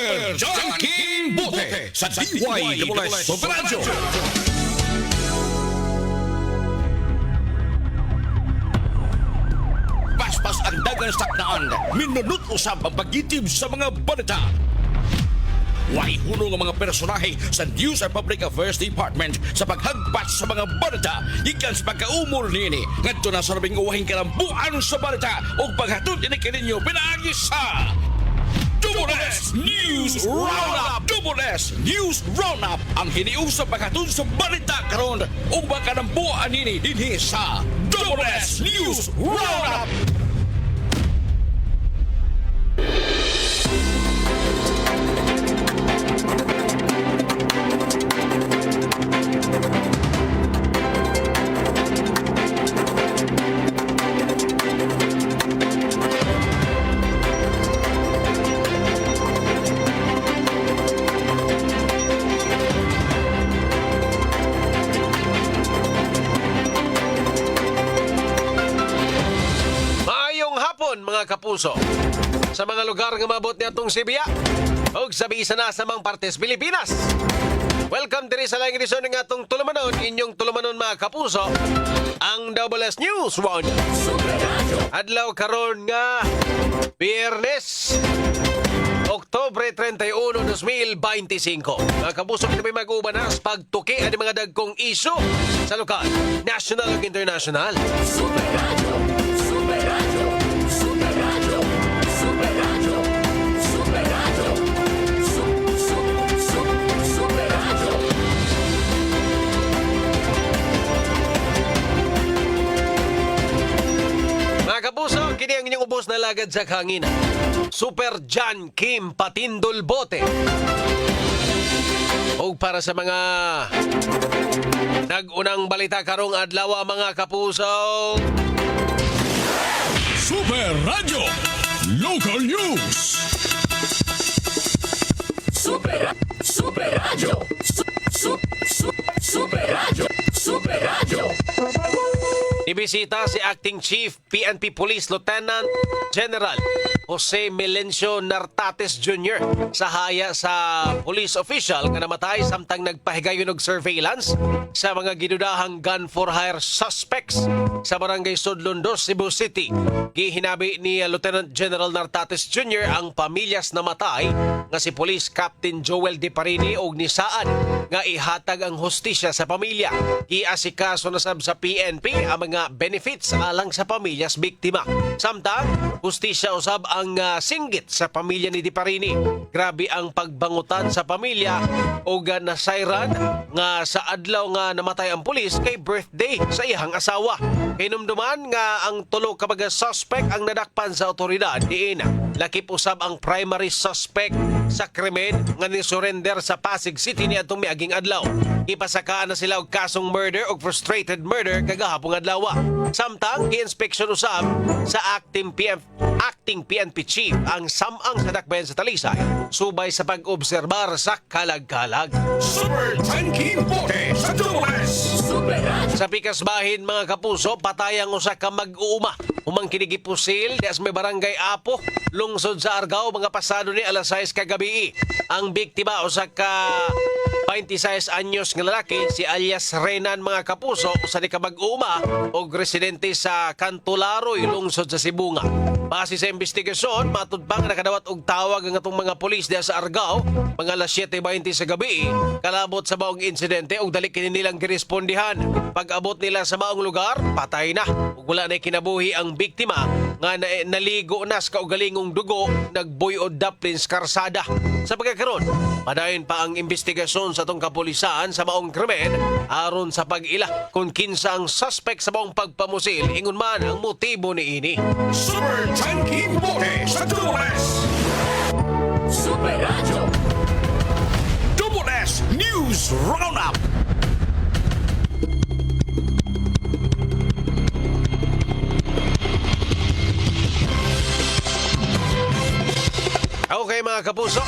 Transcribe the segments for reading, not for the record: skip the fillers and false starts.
Super Junkie Bote sa DYWS Super Radio. Paspas ang dagang saknaan, minunot usab ang pagitib sa mga balita. Way huno nga mga personahe sa News and Public Affairs Department sa paghagpas sa mga balita ikan sa pagkaumol nini ngadto na sa labing uwahing kalambuan sa balita ug paghatod ini kaninyo pinaagi sa Double S News Roundup. Double S News Roundup ang hiniusap paghatod sa balita karon ug kalambuan nini dinhi sa Double S News Roundup. Mga kapuso, sa mga lugar nga mabot nitong Sibia o sa bisa na sa mga partes Pilipinas. Welcome diri sa laing edisyon ng atong tulumanon, inyong tulumanon mga kapuso, ang Double S News Roundup. Adlaw karon nga Biyernes, Oktubre 31, 2025. Mga kapuso, kami mag-ubanas pagtuki ang mga dagkong isu sa lokal, national ug international. Super Radio, Super Radio. Mga kapuso, kini ang inyong ubos na lagad sa kahanginan. Super John Kim Patindol Bote. O para sa mga nag-unang balita karong adlaw mga kapuso, Super Radio Local News. Super Radio. Super Radio. Super Radio. Ibisita si Acting Chief PNP Police Lieutenant General Jose Melencio Nartates Jr. sa haya sa police official nga namatay samtang nagpahigayon og surveillance sa mga ginudahang gun for hire suspects sa barangay Sudlon 2, Cebu City. Gihinabi ni Lieutenant General Nartates Jr. ang pamilyas namatay nga si Police Captain Joel De Parini og ni Saan nga ihatag ang hustisya sa pamilya. Giasikaso na sab sa PNP ang mga benefits alang sa pamilyas biktima. Samtang hustisya usab ang singgit sa pamilya ni De Parini. Grabe ang pagbangutan sa pamilya o nasayran nga sa adlaw nga namatay ang pulis kay birthday sa iyang asawa. Hinumduman nga ang tulo ka mga suspect ang nadakpan sa otoridad diin. Lakip usab ang primary suspect sa krimen nga ni-surrender sa Pasig City ni atong miaging adlaw. Ipasakaan na sila og kasong murder o frustrated murder kagahapong adlaw. Samtang gi-inspeksyon usab sa acting PNP chief ang samang sa dakbayan sa Talisay subay sa pag-obserbar sa kalag-kalag. Super Junkie Bote sa DWS. Sa pikas bahin mga kapuso, patayang usa ka mag-uuma. Humang kinigipusil di as may barangay Apo, lungsod sa Argao, mga pasado ni alas 6 kagabi. Ang biktima usa ka 26 anyos nga lalaki, si alias Renan mga kapuso, usa ni ka mag-uuma og residente sa Cantularoy, lungsod sa Sibunga. Base sa investigasyon, matud pang nakadawat og tawag ang atong mga pulis diha sa Argao, mga alas 7:20 sa gabi, kalabot sa maong insidente og dali kini nilang girespondihan. Pag-abot nila sa maong lugar, patay na. Ug wala na kinabuhi ang biktima nga naligo na sa kaugalingong dugo, nagbuyod daplins karsada. Sa pagkakaroon, padayon pa ang investigasyon sa atong kapulisan sa maong krimen aron sa pag-ila kung kinsa ang suspect sa maong pagpamusil, ingon man ang motibo ni ini. Super Junkie Bote sa DWS. Super Radio. Double S News Roundup. Okay mga kapuso,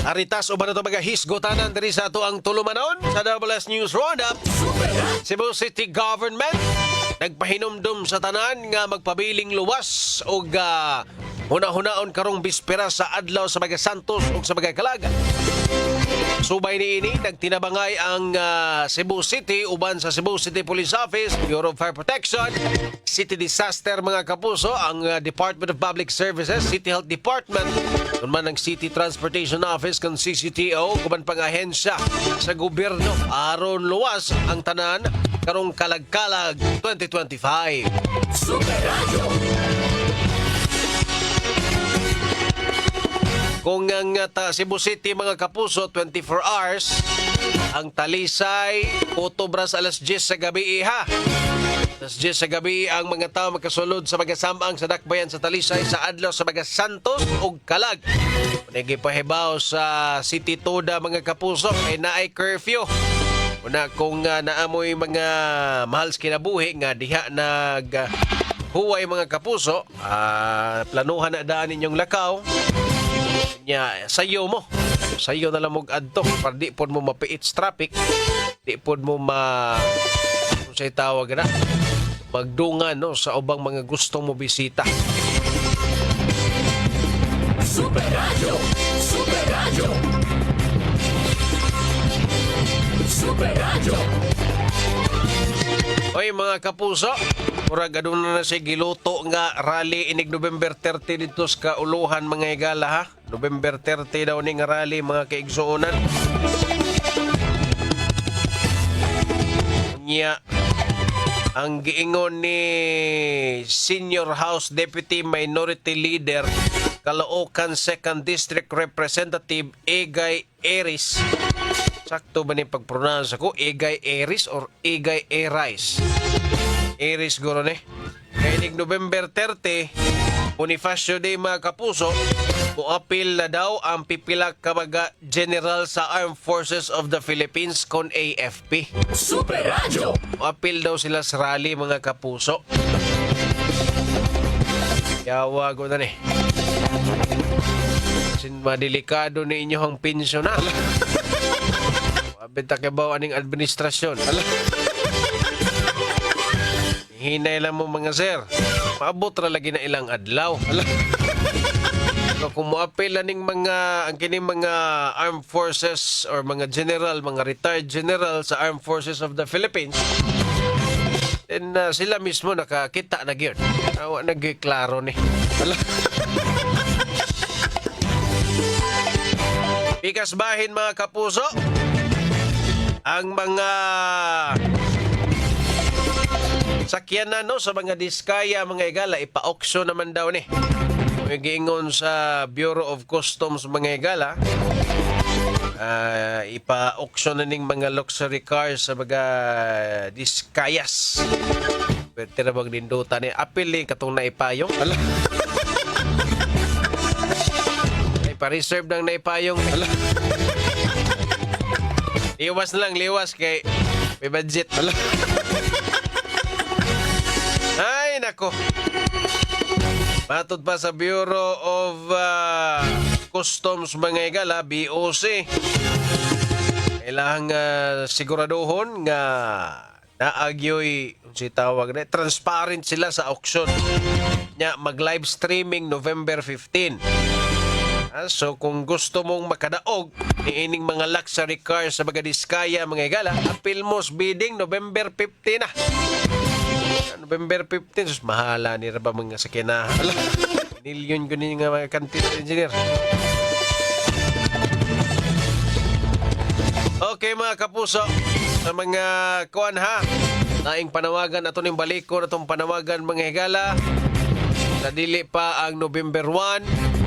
aritas o ba na ito mga hisgotanan diri sa ato ang tulumanon sa WS News Roundup. Cebu City Government nagpahinumdum sa tanan nga magpabiling luwas o Huna-hunaon karong bispera sa adlaw sa mga Santos ug sa mga Kalaga. Subay niini nagtinabangay ang Cebu City uban sa Cebu City Police Office, Bureau of Fire Protection, City Disaster mga kapuso, ang Department of Public Services, City Health Department, naman ang City Transportation Office kan CCTO, kuban pang ahensya sa gobyerno aron luwas ang tanan karong Kalag-Kalag 2025. Super Radio. Kung ang Cebu City mga kapuso 24 hours, ang Talisay utobras alas 10 sa gabi ha. Alas 10 sa gabi ang mga tao makasulod sa mga samang sa dakbayan sa Talisay sa adlaw sa mga Santos ug Kalag. Nagipahibaw sa City Toda mga kapuso ay naay curfew. Una kung naamoy mga mahal sa kinabuhi nga diha huway mga kapuso, planuhan na daan ninyong lakaw. Sayo mo. Sayo na lang mong adto para di po mo mapiit sa traffic. Di po mo kung sa'y tawag na, magdungan no, sa ubang mga gustong mo bisita. Super Radio. Super Radio. Super Radio. Oy mga kapuso, murag adun na siya giluto nga rally inig November 30 dito sa Kauluhan mga higala ha. November 30 daw ni nga rally mga kaigsuonan. Nya ang giingon ni Senior House Deputy Minority Leader Caloocan 2nd District Representative Egay Eris. Sakto ba ni pag-pronounce ako? Egay Eris or Egay Eris? Eris guro ni. Kainig November 30, Bonifacio Day mga kapuso, muapil na daw ang pipila kabaga general sa Armed Forces of the Philippines kon AFP. Super Radio. Muapil daw sila sa rally mga kapuso. Yawa ko na ni. Sin madelikado ni inyong pensyon na. Wabita kabaw aning administrasyon. Hinay lang mo mga sir. Maabot ra lagi na ilang adlaw. So, kung muapil ning ang kining mga armed forces or mga general, mga retired general sa Armed Forces of the Philippines, then sila mismo nakakita na gyud. Awa nagklaro ni. Pikas bahin mga kapuso, ang mga sakyanan no, sa mga diskaya mga igala ipa-auction naman daw ni. May giingon sa Bureau of Customs mga igala, ipa-auction na ning mga luxury cars sa mga diskayas. Pwede na bang nindutan ni apil ni katong naipayong. Pa-reserve ng naipayong. Liwas na lang, liwas kay may budget. Ay, nako. Matod pa sa Bureau of Customs mga igala, BOC. Kailangan siguraduhon nga naagyoy si tawag na transparent sila sa auction. Nya mag-live streaming November 15. So kung gusto mong makadaog niining mga luxury cars sa mga diskaya mga igala, apil mo bidding November 15 na. November 15, sus mahala ni ra ba mga sakinahan. Milyon ko nga mga kantin engineer. Okay mga kapuso, sa mga kuan ha, naing panawagan ato ning baliko natong panawagan mga higala. Nadili pa ang November 1.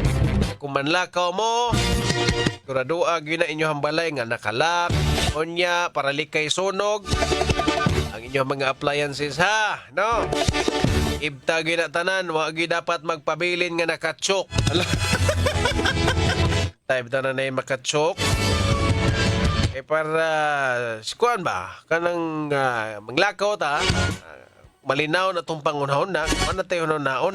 Kung manlakaw mo, siguradoa gyud na inyong balay nga nakalak, onya para likay sunog ang inyong mga appliances ha, no? Ibta gyud na tanan, wa gyud dapat magpabilin nga nakatsok. Type tanan na makatsok. Para kuan ba kanang manglakaw ta, malinaw na tong pangunahon na, ano tayo naon?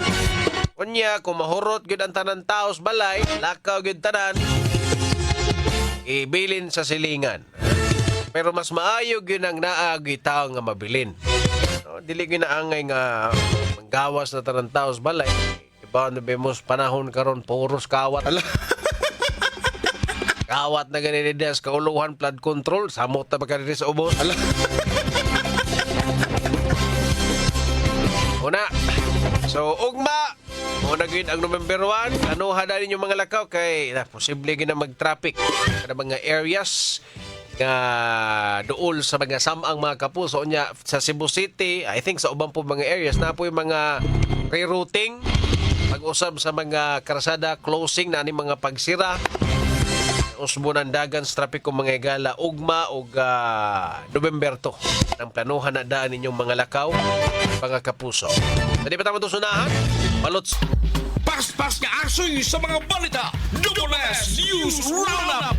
Unya, kung mahurot gyud ang tanan taos balay, lakaw gyud tanan, ibilin sa silingan. Pero mas maayo gyud ang naagi tao nga mabilin. No, dili gyud na angay nga manggawas na tanan taos balay. Paano bemos panahon karon puros kawat. Kawat na ganini sa kauluhan flood control. Samot na magkanini sa ubos. Una. So, ugma. Una gid ang November 1. Ano hada ninyo mga lakaw kay posible gina mag-traffic kada mga areas nga dool sa mga samang mga kapuso nya sa Cebu City. I think sa ubang po mga areas na po yung mga rerouting, pag-usab sa mga karsada, closing na ni mga pagsira. Usbunan dagan sa trapiko mga igala ugma og November 2 ang planuhan na daan ninyong mga lakaw mga kapuso. Dali pa tamo sunahan palots Paspas nga asoy sa mga balita. Double S News Roundup.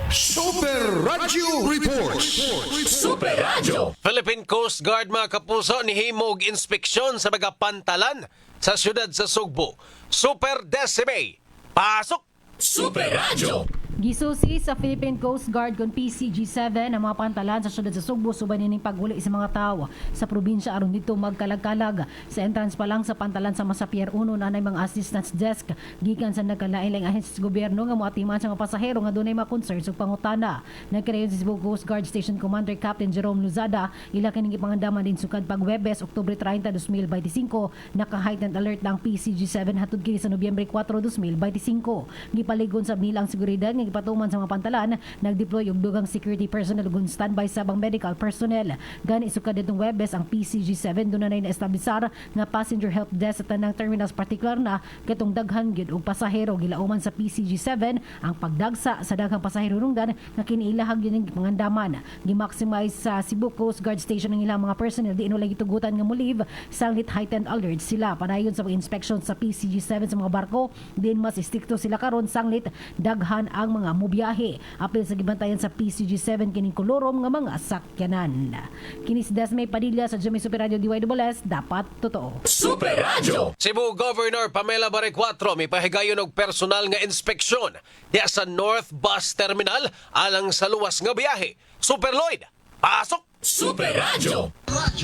Super Radio Reports. Super Radio. Philippine Coast Guard mga kapuso nihimog inspeksyon sa mga pantalan sa siyudad sa Sugbo. Super Decime. Pasok! Super Radio. Gisusi sa Philippine Coast Guard kon PCG-7 ang mga pantalan sa siyudad sa Sugbo subay nining paghuli sa mga tao sa probinsya aron dito magkalag-kalag. Sa entrance pa lang sa pantalan sa Masapier 1 nanay mga assistance desk gikan sa nagkalain-laing ahensya sa gobyerno nga moatiman sa mga pasahero nga dunay mga concerns ug pangutana. Nagkarayon si Cebu Coast Guard Station Commander Captain Jerome Luzada ila kining gipangandaman din sukad pag Huwebes Oktubre 30, 2025 naka-heightened alert ng PCG-7 hatud kini sa Nobyembre 4, 2025. Gipaligon sa nilang seguridad nga gipatuman sa mga pantalan, nagdeploy og dugang security personnel ug standby sabang medical personnel. Gani sukad itong Huwebes ang PCG-7 dunay na-establisar nga passenger help desk sa tanang terminals partikular na katong daghan gyud og pasahero gilauman sa PCG-7 ang pagdagsa sa daghang pasahero rungdan nga kiniilahag yun ng pangandaman. Gi-maximize sa Cebu Coast Guard Station ang ilang mga personnel di inulay gitugutan nga mulive sanglit heightened alert sila padayon sa pag-inspection sa PCG-7 sa mga barko din mas istrikto sila karon sanglit daghan ang mga mobiyahe. Apil sa gibantayan sa PCG-7 kining kolorom nga mga sakyanan. Kini si Desmay Padilla sa Jimmy Super Radio DYSS, dapat totoo. Super Radio. Cebu Governor Pamela Barre 4 may pahigayon og personal nga inspeksyon diya sa North Bus Terminal alang sa luwas nga biyahe. Super Lloyd, pasok! Super Radio.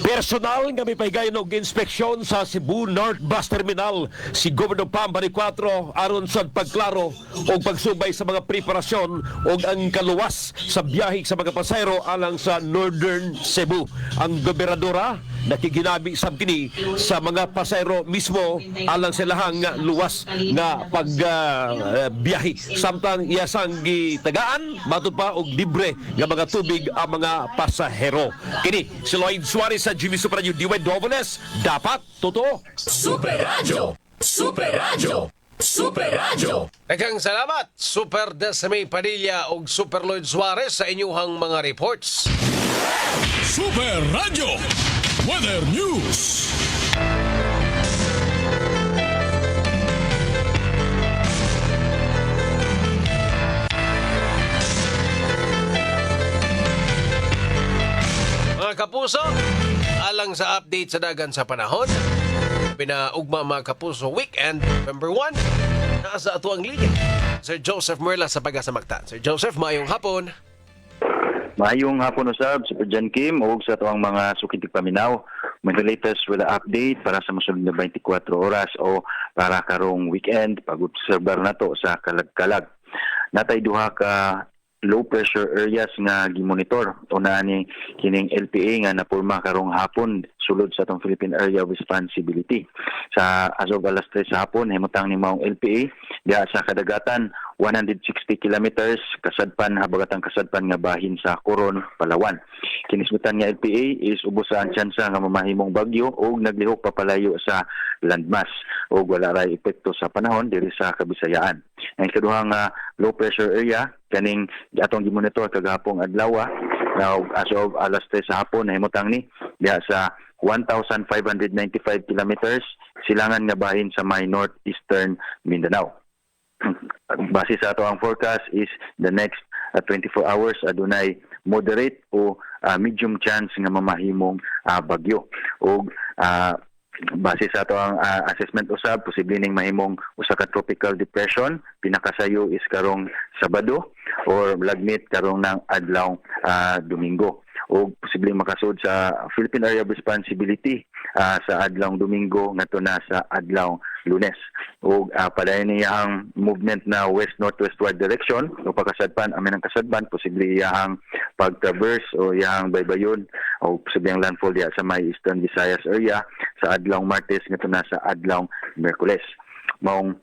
Personal nga may pahigayon og inspeksyon sa Cebu North Bus Terminal si Governor Pam Barre 4 aron sa pagklaro o pagsubay sa mga preparasyon o ang kaluwas sa biyahe sa mga pasahero alang sa Northern Cebu. Ang gobernadora nakiginabi sab kini sa mga pasahero mismo alang sa lahang luwas nga pagbiyahe. Samtang iyasang gitagaan matud pa og libre nga mga tubig ang mga pasahero. Kini si Lloyd Suarez sa Jimmy Super Radio DYSS, dapat totoo. Super Radio. Super Radio. Super Radio. Daghang salamat, Super Decime Padilla ug Super Lloyd Suarez sa inyuhang mga reports. Super Radio Weather News. Mga kapuso, alang sa update sa dagan sa panahon, pinaugma mga kapuso weekend, November 1, nasa ato ang linya. Sir Joseph Merla sa Pag-asa Mactan. Sir Joseph, maayong hapon. Maayong hapon usab, Super John Kim, o sa tuwang mga sukitig paminaw. May latest weather update para sa masunod na 24 oras o para karong weekend, pag-obserbar na to sa kalag-kalag. Natay duha ka low pressure areas nga gimonitor o ni kining LPA nga napurma karong hapon sulod sa atong Philippine Area of Responsibility. Sa as of alas 3 sa hapon himutang ni maong LPA diha sa kadagatan 160 kilometers kasadpan habagatang kasadpan nga bahin sa Coron, Palawan. Kinismutan nga LPA is ubos sa tsansa nga mamahimong bagyo o naglihok papalayo sa landmass o wala ray epekto sa panahon diri sa Kabisayaan. Ang ikaduhang low pressure area kaning atong gimonitor kagahapong adlaw as of alas 3 sa hapon nahimutang ni diha sa 1,595 kilometers silangan nga bahin sa may northeastern Mindanao. Base sa ato ang forecast is the next 24 hours adunay moderate o medium chance nga mamahimong bagyo o base sa ato ang assessment usab posible ning mahimong usa ka tropical depression pinakasayo is karong Sabado or lagmit karong ng adlaw Domingo o posibleng makasud sa Philippine Area of Responsibility sa adlaw Domingo ngadto na sa adlaw Lunes. Ug padayon niya ang movement na west-northwestward direction o pagkasadpan amin ang kasadpan posible iyang pag-traverse o iyang baybayon o posible ang landfall diya sa may Eastern Visayas area sa adlaw Martes ngadto na sa adlaw Miyerkules. Maong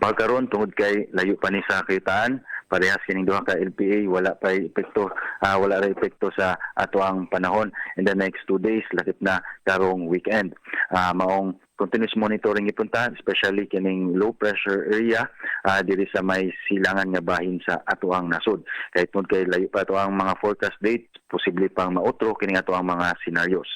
pagkaron tungod kay layo pa ni sa kayitaan parehas kining duha ka LPA wala pa ra epekto sa ato ang panahon in the next 2 days lakip na karong weekend. Maong continuous monitoring ipunta especially kining low pressure area diri sa may silangan nga bahin sa ato ang nasod. Kay tungod kay layo pa ato ang mga forecast date posible pang mautro kining ato ang mga scenarios.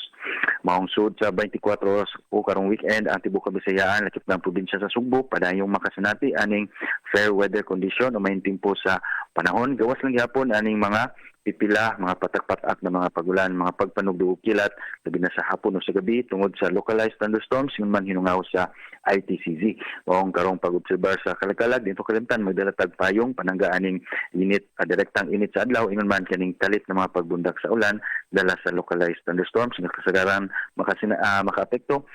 Maong sud sa 24 oras o karong weekend ang tibuok Kabisayaan lakip ng probinsya sa Sugbo padayong makasinati aning fair weather condition o may timpo sa panahon gawas lang gyapon aning mga pipila, mga patak-patak na mga pagulan, mga pagpanugdo ug kilat labi na sa hapon o sa gabi tungod sa localized thunderstorms yun man hinungaw sa ITCZ. Maong karong pag-obserbar sa kalakalag dito kalimtan magdalatag payong panangga aning init direktang init sa adlaw ingon man kaning talit na mga pagbundak sa ulan dala sa localized thunderstorms nga kasagaran makaapekto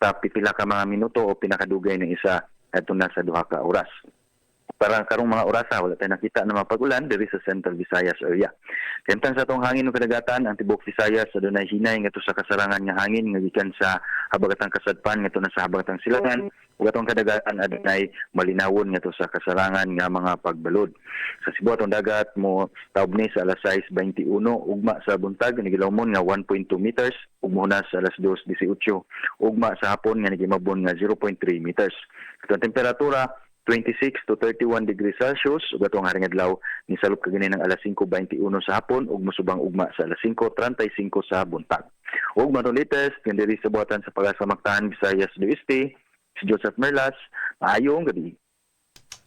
sa pipila ka mga minuto o pinakadugay ng isa adto na sa 2 ka oras. Para karong mga orasa wala tayong nakita na mga pag-ulan diri sa Central Visayas area. Kantang sa atong hangin ug kadagatan ang tibuok Visayas adunay hinay ngadto sa kasarangan nga hangin nga gikan sa habagatang kasadpan ngadto na sa habagatang silangan ug atong kadagatan adunay malinawon ngadto sa kasarangan nga mga pagbalod. Sa Cebu atong dagat mo taob ni sa alas 6:21 ugma sa buntag nagilawmon nga 1.2 meters ug mohunas sa alas 2:18 ugma sa hapon nga nagimabon nga 0.3 meters. Atong temperatura 26 to 31 degrees Celsius ug atong haring adlaw ni salop kagani ng alas 5:21 sa hapon ug musubang ugma sa alas 5:35 sa buntag. Ug maron latest diri sa buhatan sa pagasamaktahan Visayas do Este, si Joseph Merlas, maayong gabi.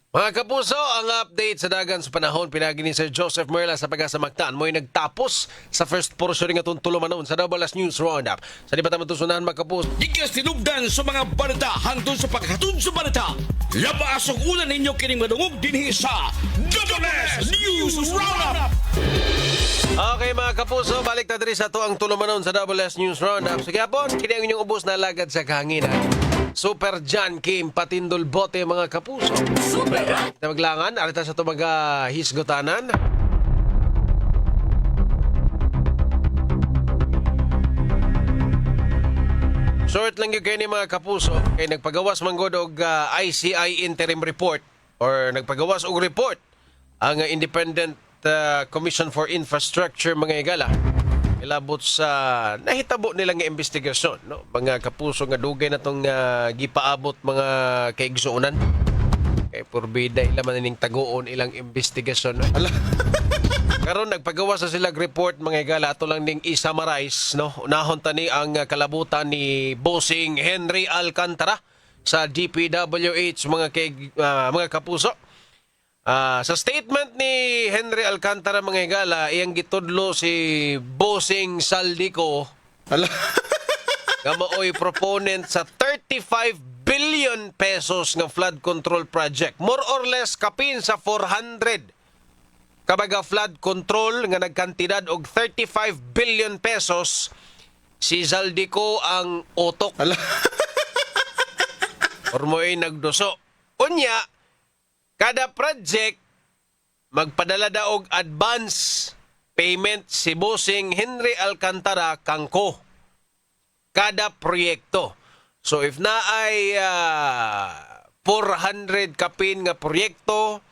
Mga kapuso, ang update sa dagan sa panahon pinagi ni Sir Joseph Merla sa pagasamagtaan mo'y nagtapos sa first portion ng atong tulumanon sa Dabalas News Roundup. Sa di pa tayo matusunan mga kapuso. Ikas tinubdan sa mga balita hangtod sa paghatod sa balita. Labas ang ulan ninyo kining madungog dinhi sa Dabalas News Roundup. Okay mga kapuso, balik na diri sa to ang tulumanon sa Dabalas News Roundup. Sige hapon, kini ang inyong ubos na lagad sa kahanginan. Super John Kim Patindol Bote mga kapuso. Super Radio. Na maglangan, arita sa ito mga hisgotanan. Short lang yung kayo ni mga kapuso. Kaya nagpagawas manggod og ICI interim report or nagpagawas og report ang Independent Commission for Infrastructure mga igala. Ilabot sa nahitabo nilang investigasyon, no? Mga kapuso nga dugay na tong gipaabot mga kaigsuonan. Kay purbida ila man ning taguon ilang investigasyon. No? Karon nagpagawa sa sila report mga igala ato lang ning i-summarize, no? Unahon tani ang kalabutan ni Bossing Henry Alcantara sa DPWH mga kapuso. Sa statement ni Henry Alcantara mga higala, iyang gitudlo si Bossing Saldico nga maoy proponent sa 35 billion pesos nga flood control project. More or less kapin sa 400 kabaga flood control nga nagkantidad og 35 billion pesos si Saldico ang utok. Or mo'y nagduso. Unya, kada project, magpadala daog advance payment si Bossing Henry Alcantara kangko. Kada proyekto. So if na ay 400 kapin nga proyekto,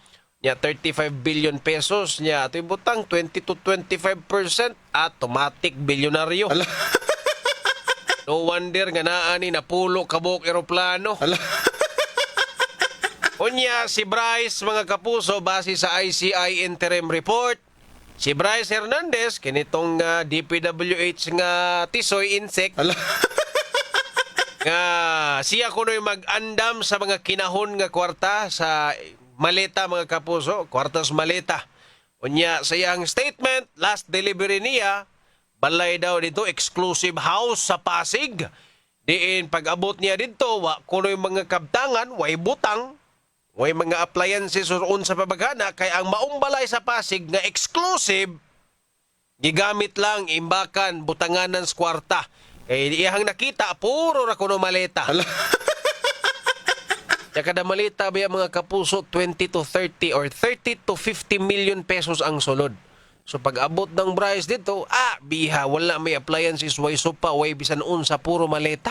nya 35 billion pesos, nya ito butang 20 to 25%, automatic bilyonaryo. No wonder nga naani napulo kabok eroplano. Unya, si Bryce, mga kapuso, base sa ICI interim report, si Bryce Hernandez, kinitong DPWH nga tisoy insect, nga siya kuno'y mag-andam sa mga kinahon nga kwarta sa maleta, mga kapuso, kwartas maleta. Unya, sa iyang statement, last delivery niya, balay daw dito, exclusive house sa Pasig. Diin, pag-abot niya dito, kuno'y mga kabtangan, way butang, way mga appliances uron sa pabagana kay ang maumbalay sa Pasig nga exclusive gigamit lang imbakan butanganan sa kwarta iyahang nakita, puro ra kuno maleta. Ya kada malita ba mga kapuso, 20 to 30 or 30 to 50 million pesos ang sulod. So pag abot ng price dito, biha, wala may appliances, way sopa, way bisan unsa, puro maleta.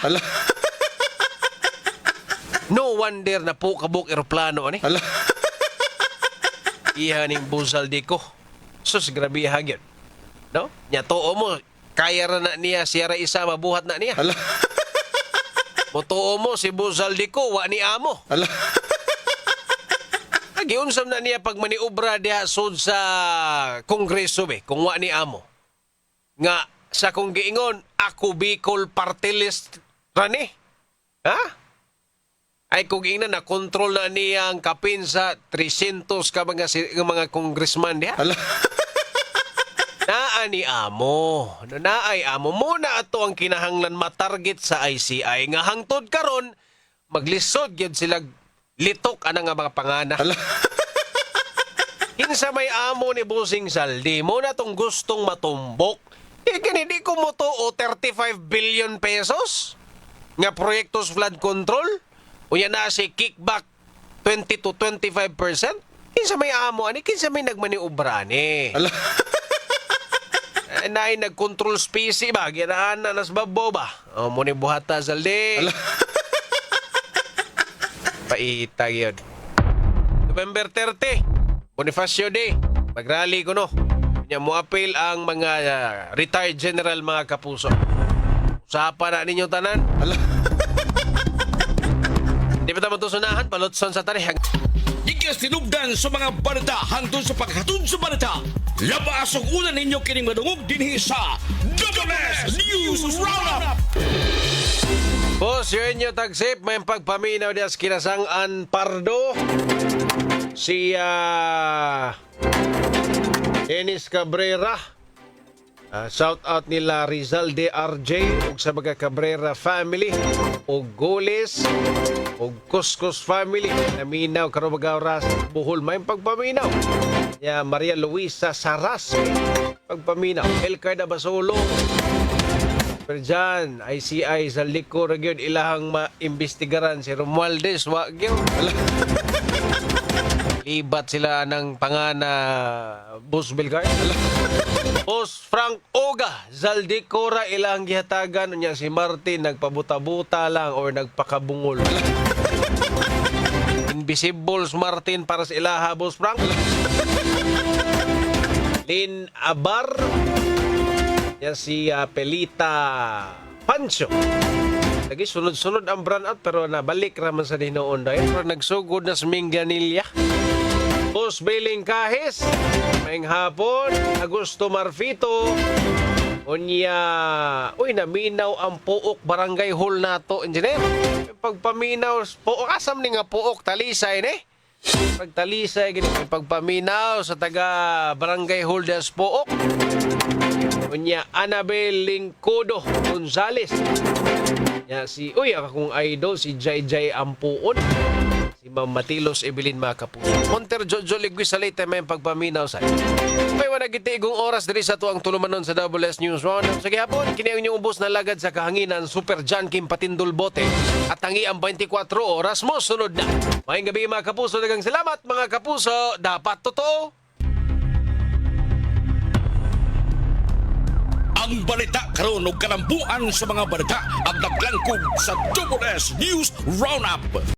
No wonder na po kabuk eroplano ani. Iha ning Buzaldi ko. Sus, grabe hagyan. No? Nya too mo, kaya ra na niya, siya ra isa, mabuhat na niya. Motoo mo, si Buzaldi ko, wa ni amo. Nagiunsam na niya pag maniubra diha sud sa kongreso be, kung wa ni amo. Nga, sa kong giingon, ako Bicol party list rani. Ha? Ay kung ina na control na niya ang kapin sa 300 ka mga congressman diha. Naani amo. Naay amo muna ato ang kinahanglan matarget sa ICI nga hangtod karon maglisod gyud sila litok ana nga mga pangana. Kinsa may amo ni Busing Saldi mo na tong gustong matumbok. Kani di ko mo to 35 billion pesos nga proyektos flood control. Unya na si kickback 20 to 25%. Kinsa may amo ani, kinsa may nagmaniubra ani. Nay nag-control species ba, ginaan na nas babo ba. O mo ni buhata Saldi. Paita yun. November 30, Bonifacio Day. Mag-rally ko no. Nya mo appeal ang mga retired general mga kapuso. Usapan na ninyo tanan. Di ba tama sunahan? Palotson sa tarihang. Ikas tinubdan sa mga balita hangtod sa paghatod sa balita. Labas ang una ninyo kining madungog dinhi sa WS News Roundup. Boss, yun nyo tagsip. May pagpaminaw niya sa Kinasangan Pardo. Si Dennis Cabrera. Shout out nila Rizal de RJ ug sa mga Cabrera family ug Goles ug Cuscus family naminaw karon mga oras buhol may pagpaminaw ya Maria Luisa Saras pagpaminaw Elcarda Basolo pero dyan ICI sa liko ra gyud ilahang maimbestigaran si Romualdez wa gyud libat sila ng pangana Boss Belgar. Boss Frank Oga, Zaldi Cora ilang gihatagan niya si Martin nagpabuta-buta lang or nagpakabungol. Invisibles Martin para sa ilaha Boss Frank. Lin Abar yan si Pelita Pancho. Lagi sunod-sunod ang brand out pero nabalik raman sa dinoon dahil pero nagsugod na sa Minganilla. Boss Beling Kahis, maing hapon, Augusto Marfito, unya, naminaw ang puok barangay hall nato, engineer. Pagpaminaw, puok, asam ni nga puok, talisay, ne? Pagtalisay, pagpaminaw sa taga barangay hall das puok. Unya, Annabel Lingkodo Gonzales. Ya, akong idol, si Jai Jai Ampuon. Si Ma'am Matilos Evelyn Makapuso. Monter Jojo Ligwis sa late may pagpaminaw sa may wanagitigong oras diri sa tuang tulumanon sa WS News Roundup. Sa gihapon, kini ang inyong ubos na lagad sa kahanginan Super John Kim Patindol Bote at tangi ang 24 oras mo sunod na. Maayong gabi mga kapuso, dagang salamat mga kapuso, dapat totoo. Ang balita karon ug kalambuan sa mga balita ang naglangkog sa WS News Roundup.